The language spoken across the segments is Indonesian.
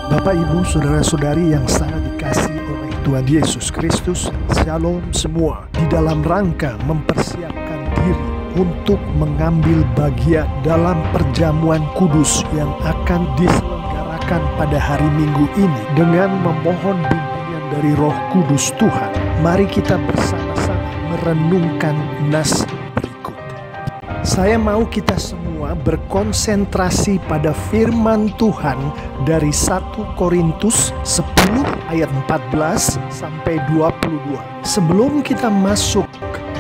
Bapak, Ibu, Saudara-saudari yang sangat dikasihi oleh Tuhan Yesus Kristus, Shalom semua. Di dalam rangka mempersiapkan diri untuk mengambil bagian dalam perjamuan kudus yang akan diselenggarakan pada hari Minggu ini dengan memohon bimbingan dari Roh Kudus Tuhan, mari kita bersama-sama merenungkan nas berikut. Saya mau kita semua berkonsentrasi pada firman Tuhan dari 1 Korintus 10 ayat 14 sampai 22. Sebelum kita masuk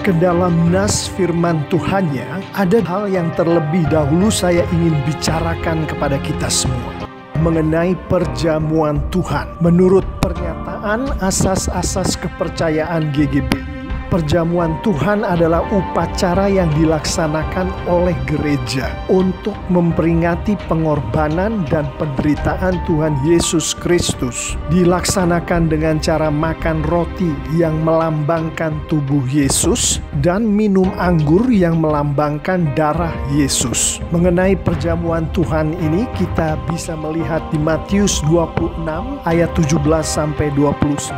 ke dalam nas firman Tuhannya, ada hal yang terlebih dahulu saya ingin bicarakan kepada kita semua mengenai perjamuan Tuhan. Menurut pernyataan asas-asas kepercayaan GGBI, perjamuan Tuhan adalah upacara yang dilaksanakan oleh gereja untuk memperingati pengorbanan dan penderitaan Tuhan Yesus Kristus. Dilaksanakan dengan cara makan roti yang melambangkan tubuh Yesus dan minum anggur yang melambangkan darah Yesus. Mengenai perjamuan Tuhan ini kita bisa melihat di Matius 26 ayat 17 sampai 29,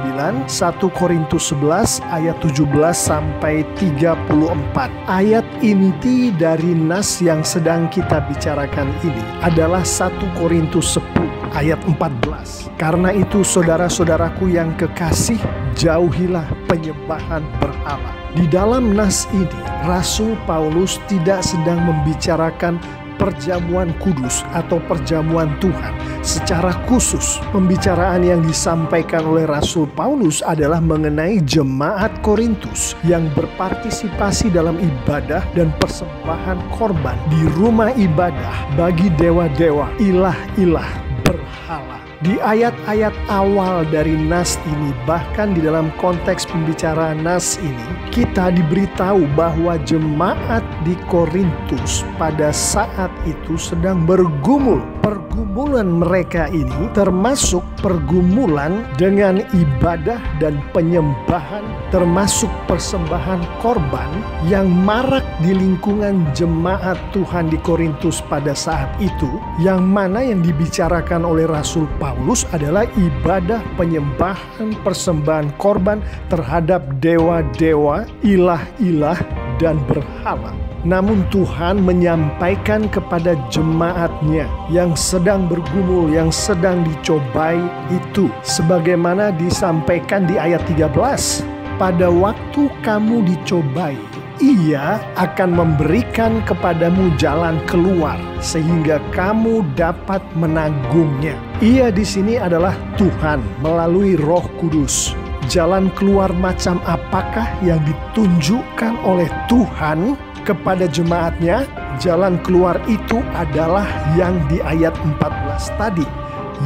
1 Korintus 11 ayat 17 sampai 34. Ayat inti dari nas yang sedang kita bicarakan ini adalah 1 Korintus 10 ayat 14. Karena itu saudara-saudaraku yang kekasih, jauhilah penyembahan berhala. Di dalam nas ini, Rasul Paulus tidak sedang membicarakan perjamuan kudus atau perjamuan Tuhan secara khusus. Pembicaraan yang disampaikan oleh Rasul Paulus adalah mengenai jemaat Korintus yang berpartisipasi dalam ibadah dan persembahan korban di rumah ibadah bagi dewa-dewa, ilah-ilah berhala. Di ayat-ayat awal dari nas ini, bahkan di dalam konteks pembicaraan nas ini, kita diberitahu bahwa jemaat di Korintus pada saat itu sedang bergumul. Pergumulan mereka ini termasuk pergumulan dengan ibadah dan penyembahan, termasuk persembahan korban yang marak di lingkungan jemaat Tuhan di Korintus pada saat itu, yang mana yang dibicarakan oleh Rasul Paulus adalah ibadah penyembahan persembahan korban terhadap dewa-dewa, ilah-ilah, dan berhala. Namun Tuhan menyampaikan kepada jemaatnya yang sedang bergumul, yang sedang dicobai itu, sebagaimana disampaikan di ayat 13. Pada waktu kamu dicobai, Ia akan memberikan kepadamu jalan keluar sehingga kamu dapat menanggungnya. Ia di sini adalah Tuhan melalui Roh Kudus. Jalan keluar macam apakah yang ditunjukkan oleh Tuhan kepada jemaatnya? Jalan keluar itu adalah yang di ayat 14 tadi,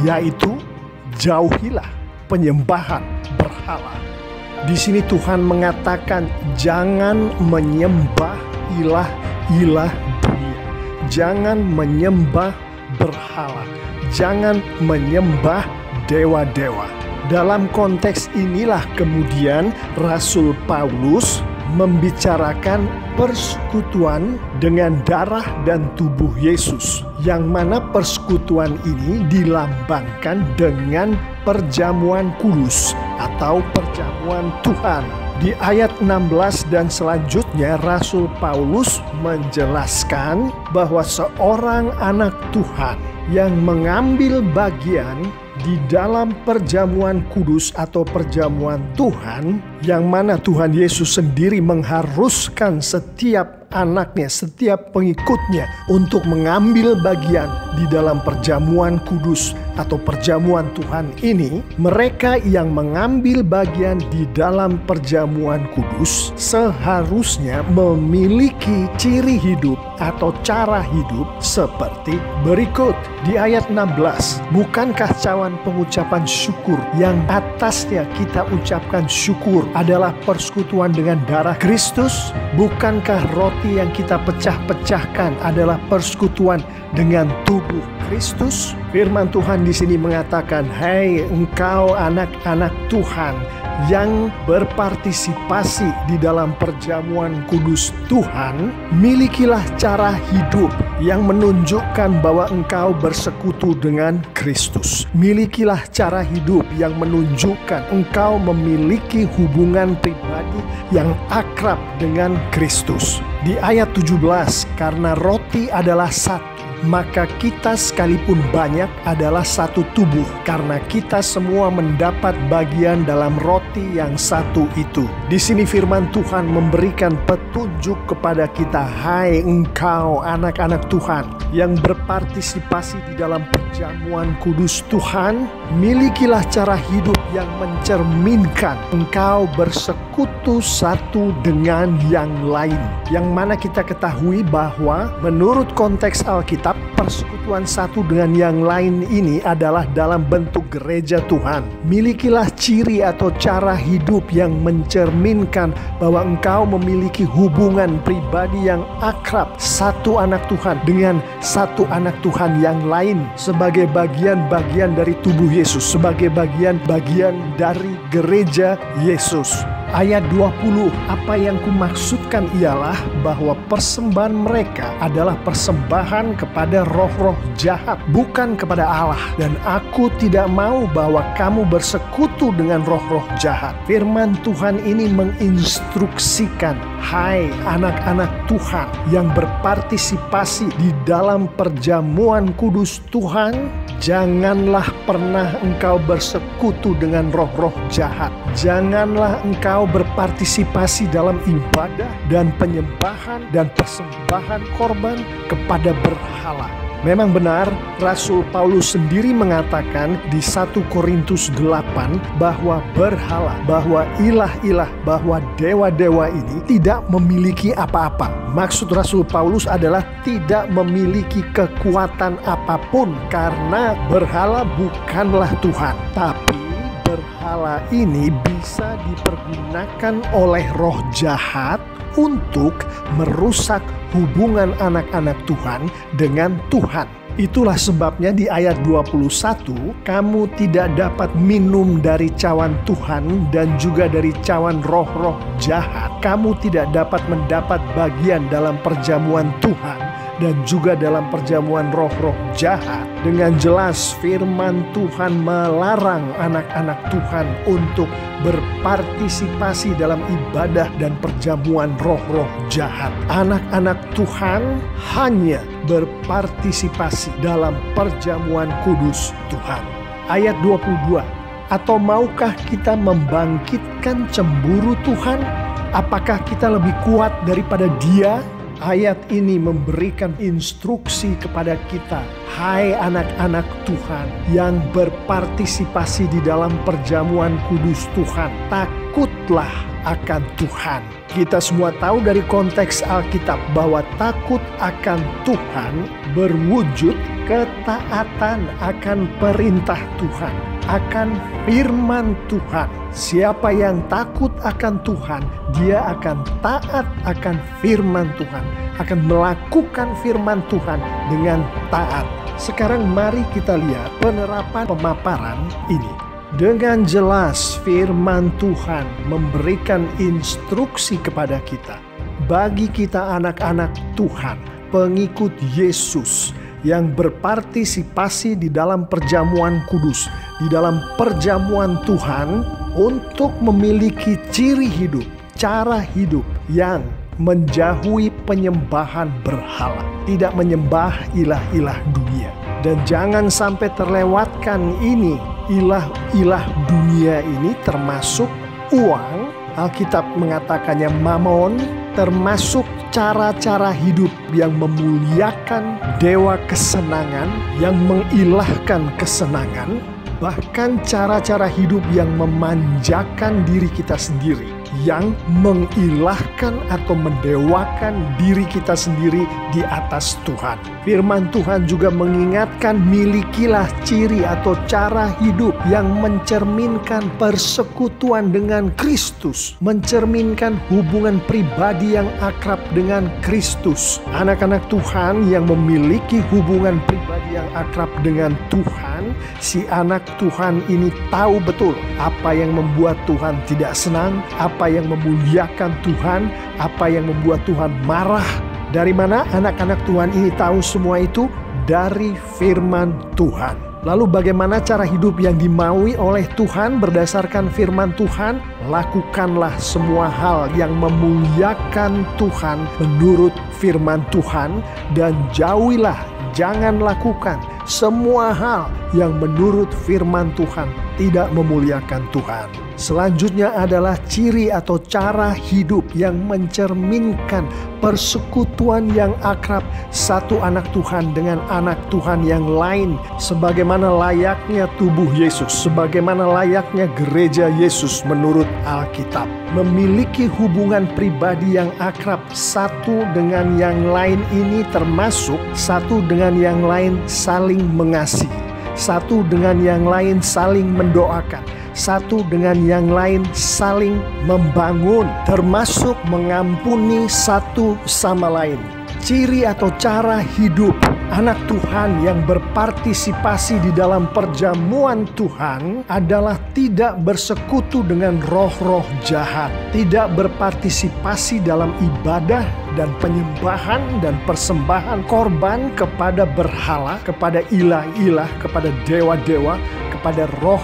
yaitu jauhilah penyembahan berhala. Di sini Tuhan mengatakan jangan menyembah ilah-ilah dunia. Jangan menyembah berhala. Jangan menyembah dewa-dewa. Dalam konteks inilah kemudian Rasul Paulus membicarakan persekutuan dengan darah dan tubuh Yesus, yang mana persekutuan ini dilambangkan dengan perjamuan kudus atau perjamuan Tuhan. Di ayat 16 dan selanjutnya Rasul Paulus menjelaskan bahwa seorang anak Tuhan yang mengambil bagian di dalam perjamuan kudus atau perjamuan Tuhan, yang mana Tuhan Yesus sendiri mengharuskan setiap anaknya, setiap pengikutnya untuk mengambil bagian di dalam perjamuan kudus atau perjamuan Tuhan ini. Mereka yang mengambil bagian di dalam perjamuan kudus seharusnya memiliki ciri hidup atau cara hidup seperti berikut. Di ayat 16, bukankah cawan pengucapan syukur yang atasnya kita ucapkan syukur adalah persekutuan dengan darah Kristus? Bukankah roti yang kita pecah-pecahkan adalah persekutuan dengan tubuh Kristus? Firman Tuhan Tuhan di sini mengatakan, "Hai engkau anak-anak Tuhan yang berpartisipasi di dalam perjamuan kudus Tuhan, milikilah cara hidup yang menunjukkan bahwa engkau bersekutu dengan Kristus. Milikilah cara hidup yang menunjukkan engkau memiliki hubungan pribadi yang akrab dengan Kristus." Di ayat 17, karena roti adalah satu, maka kita sekalipun banyak adalah satu tubuh, karena kita semua mendapat bagian dalam roti yang satu itu. Di sini firman Tuhan memberikan petunjuk kepada kita, "Hai engkau anak-anak Tuhan yang berpartisipasi di dalam perjamuan kudus Tuhan, milikilah cara hidup yang mencerminkan engkau bersekutu satu dengan yang lain." Yang mana kita ketahui bahwa menurut konteks Alkitab, persekutuan satu dengan yang lain ini adalah dalam bentuk gereja Tuhan. Milikilah ciri atau cara hidup yang mencerminkan bahwa engkau memiliki hubungan pribadi yang akrab satu anak Tuhan dengan satu anak Tuhan yang lain sebagai bagian-bagian dari tubuh Yesus, sebagai bagian-bagian dari gereja Yesus. Ayat 20, apa yang kumaksudkan ialah bahwa persembahan mereka adalah persembahan kepada roh-roh jahat, bukan kepada Allah. Dan aku tidak mau bahwa kamu bersekutu dengan roh-roh jahat. Firman Tuhan ini menginstruksikan, hai anak-anak Tuhan yang berpartisipasi di dalam perjamuan kudus Tuhan, janganlah pernah engkau bersekutu dengan roh-roh jahat. Janganlah engkau berpartisipasi dalam ibadah dan penyembahan dan persembahan korban kepada berhala. Memang benar, Rasul Paulus sendiri mengatakan di 1 Korintus 8 bahwa berhala, bahwa ilah-ilah, bahwa dewa-dewa ini tidak memiliki apa-apa. Maksud Rasul Paulus adalah tidak memiliki kekuatan apapun karena berhala bukanlah Tuhan. Tapi berhala ini bisa dipergunakan oleh roh jahat untuk merusak hubungan anak-anak Tuhan dengan Tuhan. Itulah sebabnya di ayat 21, kamu tidak dapat minum dari cawan Tuhan dan juga dari cawan roh-roh jahat. Kamu tidak dapat mendapat bagian dalam perjamuan Tuhan dan juga dalam perjamuan roh-roh jahat. Dengan jelas firman Tuhan melarang anak-anak Tuhan untuk berpartisipasi dalam ibadah dan perjamuan roh-roh jahat. Anak-anak Tuhan hanya berpartisipasi dalam perjamuan kudus Tuhan. Ayat 22, atau maukah kita membangkitkan cemburu Tuhan? Apakah kita lebih kuat daripada Dia? Ayat ini memberikan instruksi kepada kita, hai anak-anak Tuhan yang berpartisipasi di dalam perjamuan kudus Tuhan, takutlah akan Tuhan. Kita semua tahu dari konteks Alkitab bahwa takut akan Tuhan berwujud ketaatan akan perintah Tuhan, akan firman Tuhan. Siapa yang takut akan Tuhan, dia akan taat akan firman Tuhan, akan melakukan firman Tuhan dengan taat. Sekarang mari kita lihat penerapan pemaparan ini. Dengan jelas firman Tuhan memberikan instruksi kepada kita. Bagi kita anak-anak Tuhan, pengikut Yesus yang berpartisipasi di dalam perjamuan kudus, di dalam perjamuan Tuhan, untuk memiliki ciri hidup, cara hidup yang menjauhi penyembahan berhala, tidak menyembah ilah-ilah dunia. Dan jangan sampai terlewatkan ini, ilah-ilah dunia ini termasuk uang, Alkitab mengatakannya mamon, termasuk cara-cara hidup yang memuliakan dewa kesenangan, yang mengilahkan kesenangan, bahkan cara-cara hidup yang memanjakan diri kita sendiri. yang mengilahkan atau mendewakan diri kita sendiri di atas Tuhan. Firman Tuhan juga mengingatkan, milikilah ciri atau cara hidup yang mencerminkan persekutuan dengan Kristus, mencerminkan hubungan pribadi yang akrab dengan Kristus. Anak-anak Tuhan yang memiliki hubungan pribadi yang akrab dengan Tuhan, si anak Tuhan ini tahu betul apa yang membuat Tuhan tidak senang, apa yang memuliakan Tuhan, apa yang membuat Tuhan marah. Dari mana anak-anak Tuhan ini tahu semua itu? Dari firman Tuhan. Lalu bagaimana cara hidup yang dimaui oleh Tuhan berdasarkan firman Tuhan? Lakukanlah semua hal yang memuliakan Tuhan menurut firman Tuhan, dan jauhilah, jangan lakukan semua hal yang menurut firman Tuhan tidak memuliakan Tuhan. Selanjutnya adalah ciri atau cara hidup yang mencerminkan persekutuan yang akrab satu anak Tuhan dengan anak Tuhan yang lain, sebagaimana layaknya tubuh Yesus, sebagaimana layaknya gereja Yesus menurut Alkitab. Memiliki hubungan pribadi yang akrab satu dengan yang lain ini termasuk satu dengan yang lain saling mengasihi, satu dengan yang lain saling mendoakan, satu dengan yang lain saling membangun, termasuk mengampuni satu sama lain. Ciri atau cara hidup anak Tuhan yang berpartisipasi di dalam perjamuan Tuhan adalah tidak bersekutu dengan roh-roh jahat, tidak berpartisipasi dalam ibadah dan penyembahan dan persembahan korban kepada berhala, kepada ilah-ilah, kepada dewa-dewa, kepada roh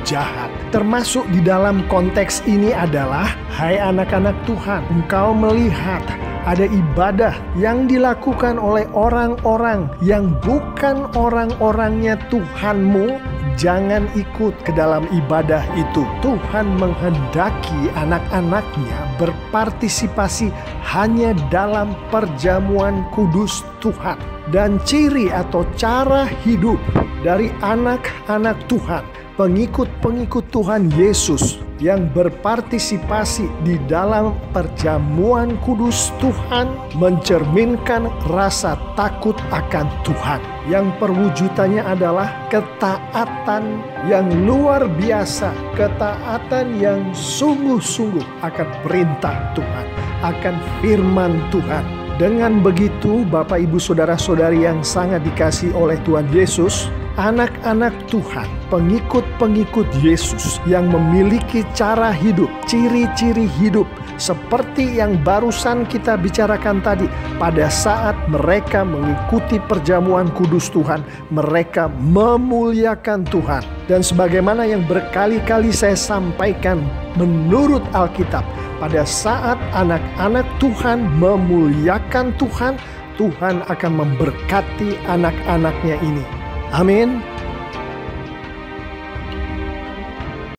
jahat. Termasuk di dalam konteks ini adalah, hai anak-anak Tuhan, engkau melihat ada ibadah yang dilakukan oleh orang-orang yang bukan orang-orangnya Tuhanmu, jangan ikut ke dalam ibadah itu. Tuhan menghendaki anak-anaknya berpartisipasi hanya dalam perjamuan kudus Tuhan. Dan ciri atau cara hidup dari anak-anak Tuhan, pengikut-pengikut Tuhan Yesus yang berpartisipasi di dalam perjamuan kudus Tuhan, mencerminkan rasa takut akan Tuhan, yang perwujudannya adalah ketaatan yang luar biasa, ketaatan yang sungguh-sungguh akan perintah Tuhan, akan firman Tuhan. Dengan begitu, Bapak, Ibu, Saudara-saudari yang sangat dikasihi oleh Tuhan Yesus, anak-anak Tuhan, pengikut-pengikut Yesus yang memiliki cara hidup, ciri-ciri hidup seperti yang barusan kita bicarakan tadi. Pada saat mereka mengikuti perjamuan kudus Tuhan, mereka memuliakan Tuhan. Dan sebagaimana yang berkali-kali saya sampaikan menurut Alkitab, pada saat anak-anak Tuhan memuliakan Tuhan, Tuhan akan memberkati anak-anaknya ini. Amin.